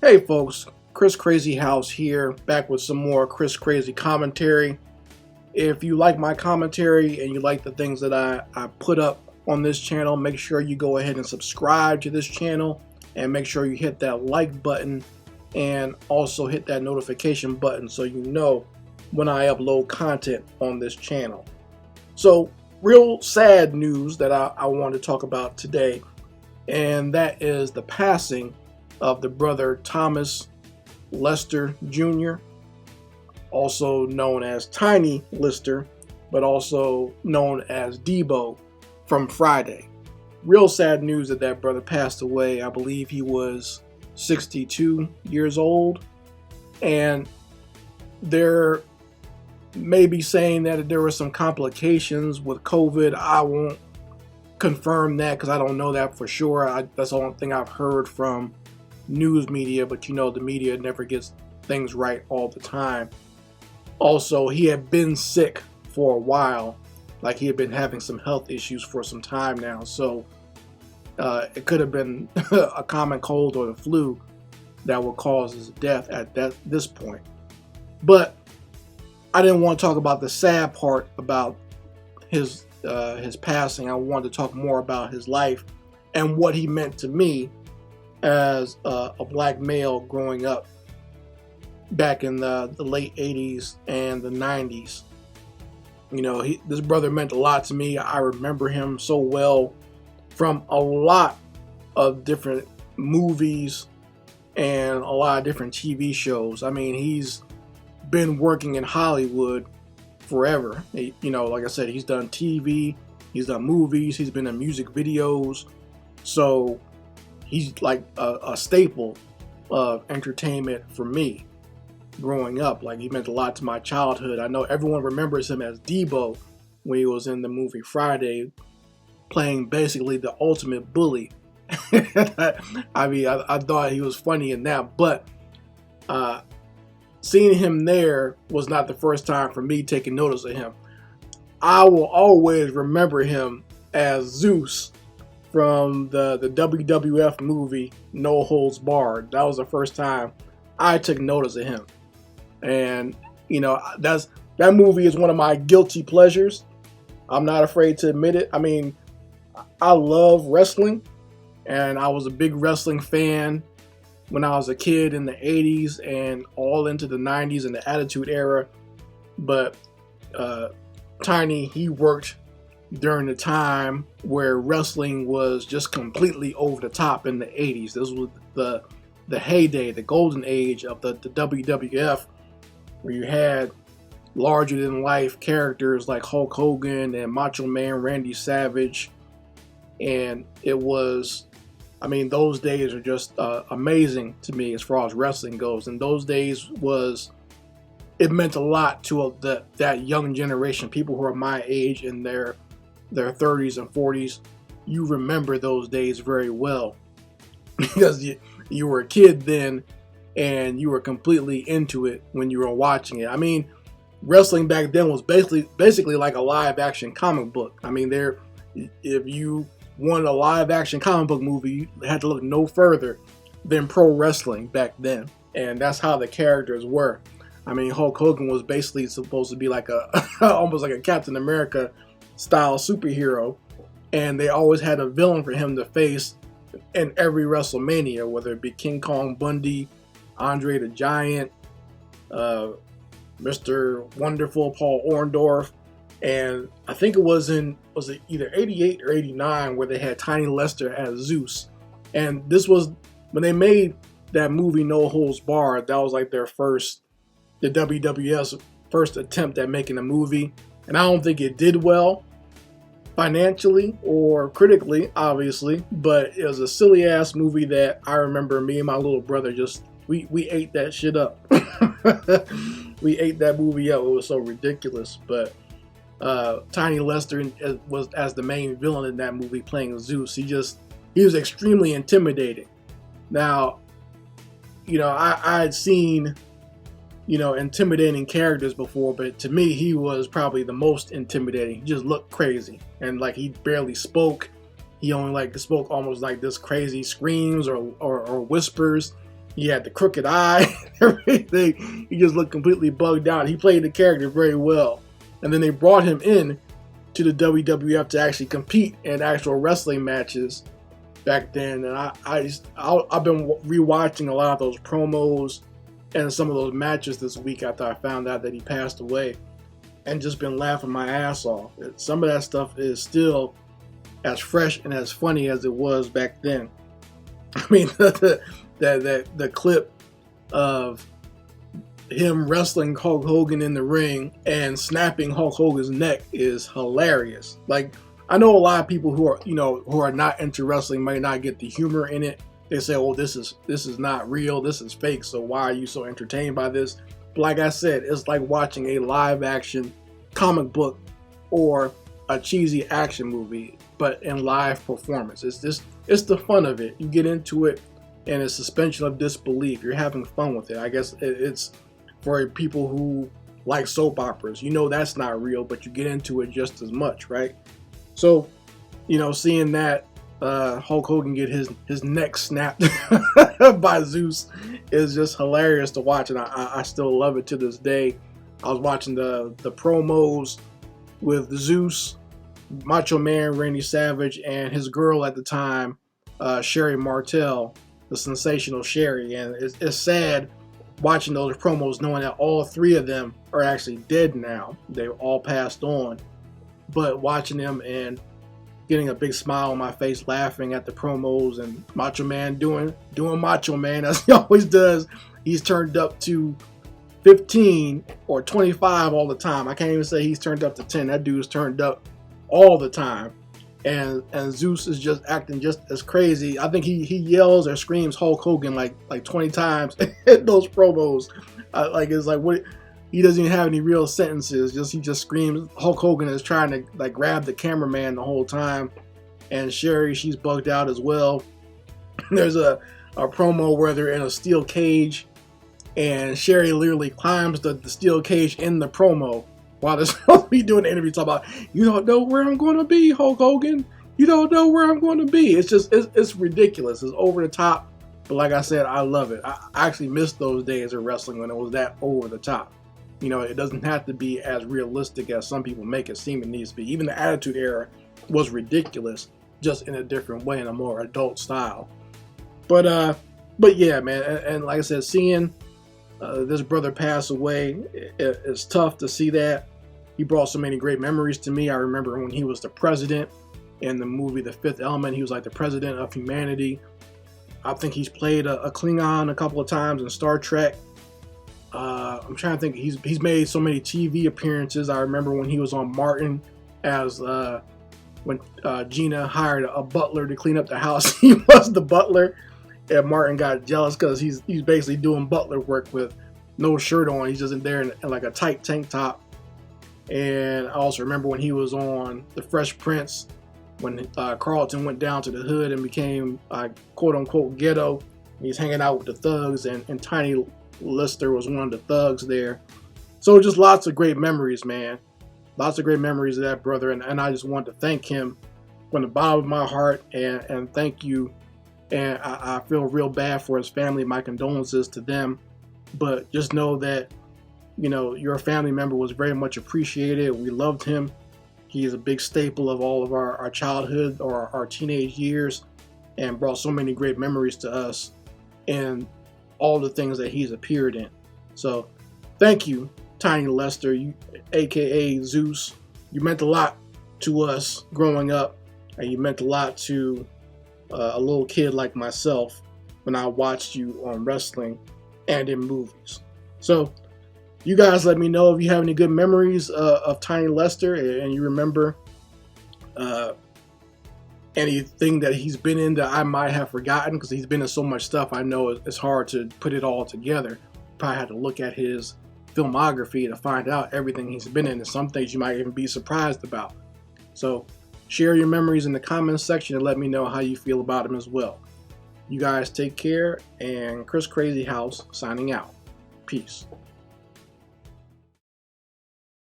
Hey folks, Chris Crazyhouse here, back with some more Chris Crazy commentary. If you like my commentary and you like the things that I put up on this channel, make sure you go ahead and subscribe to this channel and make sure you hit that like button and also hit that notification button so you know when I upload content on this channel. So, real sad news that I want to talk about today, and that is the passing of the brother Thomas Lester Jr., also known as Tiny Lister, but also known as Debo from Friday. Real sad news that that brother passed away. I believe he was 62 years old, and they're maybe saying that there were some complications with COVID. I won't confirm that because I don't know that for sure. That's the only thing I've heard from news media, but you know the media never gets things right all the time. Also, he had been sick for a while, like he had been having some health issues for some time now, so it could have been a common cold or the flu that would cause his death at this point. But I didn't want to talk about the sad part about his passing. I wanted to talk more about his life and what he meant to me as a black male growing up back in the late 80s and the 90s. You know, this brother meant a lot to me. I remember him so well from a lot of different movies and a lot of different TV shows. I mean, he's been working in Hollywood forever. You know, like I said, he's done TV, he's done movies, he's been in music videos. So he's like a staple of entertainment for me growing up. Like, he meant a lot to my childhood. I know everyone remembers him as Debo when he was in the movie Friday, playing basically the ultimate bully. I mean, I thought he was funny in that, but seeing him there was not the first time for me taking notice of him. I will always remember him as Zeus from the WWF movie No Holds Barred. That was the first time I took notice of him. And, you know, that movie is one of my guilty pleasures. I'm not afraid to admit it. I mean, I love wrestling, and I was a big wrestling fan when I was a kid in the 80s and all into the 90s and the Attitude Era. But Tiny, he worked during the time where wrestling was just completely over the top in the 80s. This was the heyday, the golden age of the WWF, where you had larger than life characters like Hulk Hogan and Macho Man Randy Savage. And it was, I mean, those days are just amazing to me as far as wrestling goes. And those days it meant a lot to that young generation, people who are my age in their 30s and 40s. You remember those days very well because you were a kid then and you were completely into it when you were watching it. I mean, wrestling back then was basically like a live action comic book. I mean, if you wanted a live action comic book movie, you had to look no further than pro wrestling back then. And that's how the characters were. I mean, Hulk Hogan was basically supposed to be like almost like a Captain America style superhero, and they always had a villain for him to face in every WrestleMania, whether it be King Kong Bundy, Andre the Giant, Mr. Wonderful, Paul Orndorff. And I think it was either 88 or 89 where they had Tiny Lister as Zeus. And this was when they made that movie No Holds Barred. That was like the WWF's first attempt at making a movie. And I don't think it did well financially or critically, obviously, but it was a silly ass movie that I remember me and my little brother we ate that shit up. We ate that movie up. It was so ridiculous. But Tiny Lister was as the main villain in that movie, playing Zeus. He was extremely intimidating. Now, you know, I had seen, you know, intimidating characters before, but to me, he was probably the most intimidating. He just looked crazy, and like he barely spoke. He only like spoke almost like this crazy screams or whispers, He had the crooked eye, everything. He just looked completely bugged out. He played the character very well. And then they brought him in to the WWF to actually compete in actual wrestling matches back then. And I've been rewatching a lot of those promos and some of those matches this week after I found out that he passed away, and just been laughing my ass off. Some of that stuff is still as fresh and as funny as it was back then. I mean, the clip of him wrestling Hulk Hogan in the ring and snapping Hulk Hogan's neck is hilarious. Like, I know a lot of people who are not into wrestling might not get the humor in it. They say, "Oh, this is not real. This is fake. So why are you so entertained by this?" But like I said, it's like watching a live action comic book or a cheesy action movie, but in live performance. It's the fun of it. You get into it, and it's suspension of disbelief. You're having fun with it. I guess it's for people who like soap operas. You know that's not real, but you get into it just as much, right? So, seeing that Hulk Hogan get his neck snapped by Zeus is just hilarious to watch, and I still love it to this day. I was watching the promos with Zeus, Macho Man Randy Savage, and his girl at the time, Sherry Martel, the sensational Sherry, and it's sad watching those promos knowing that all three of them are actually dead now. They all passed on, but watching them and getting a big smile on my face, laughing at the promos, and Macho Man doing Macho Man as he always does. He's turned up to 15 or 25 all the time. I can't even say he's turned up to 10. That dude's turned up all the time. And Zeus is just acting just as crazy. I think he yells or screams Hulk Hogan like 20 times in those promos. It's like what, he doesn't even have any real sentences. He just screams. Hulk Hogan is trying to grab the cameraman the whole time. And Sherry, she's bugged out as well. There's a promo where they're in a steel cage, and Sherry literally climbs the steel cage in the promo while they're supposed to be doing the interview, talking about, "You don't know where I'm going to be, Hulk Hogan. You don't know where I'm going to be." It's ridiculous. It's over the top. But like I said, I love it. I actually miss those days of wrestling when it was that over the top. It doesn't have to be as realistic as some people make it seem it needs to be. Even the Attitude Era was ridiculous, just in a different way, in a more adult style. But yeah, man. And like I said, seeing this brother pass away, it's tough to see that. He brought so many great memories to me. I remember when he was the president in the movie The Fifth Element. He was like the president of humanity. I think he's played a Klingon a couple of times in Star Trek. I'm trying to think. He's made so many TV appearances. I remember when he was on Martin as when Gina hired a butler to clean up the house. He was the butler, and Martin got jealous because he's basically doing butler work with no shirt on. He's just in there in like a tight tank top. And I also remember when he was on The Fresh Prince, when Carlton went down to the hood and became quote unquote ghetto. He's hanging out with the thugs, and Tiny Lister was one of the thugs there. So just lots of great memories, man. Lots of great memories of that brother, and I just want to thank him from the bottom of my heart, and thank you. And I feel real bad for his family. My condolences to them. But just know that, your family member was very much appreciated. We loved him. He is a big staple of all of our childhood or our teenage years, and brought so many great memories to us and all the things that he's appeared in. So thank you, Tiny Lester, aka Zeus. You meant a lot to us growing up, and you meant a lot to a little kid like myself when I watched you on wrestling and in movies. So you guys let me know if you have any good memories of Tiny Lester, and you remember anything that he's been in that I might have forgotten, because he's been in so much stuff. I know it's hard to put it all together. Probably have to look at his filmography to find out everything he's been in, and some things you might even be surprised about. So share your memories in the comments section and let me know how you feel about him as well. You guys take care, and Chris Crazyhouse signing out. Peace.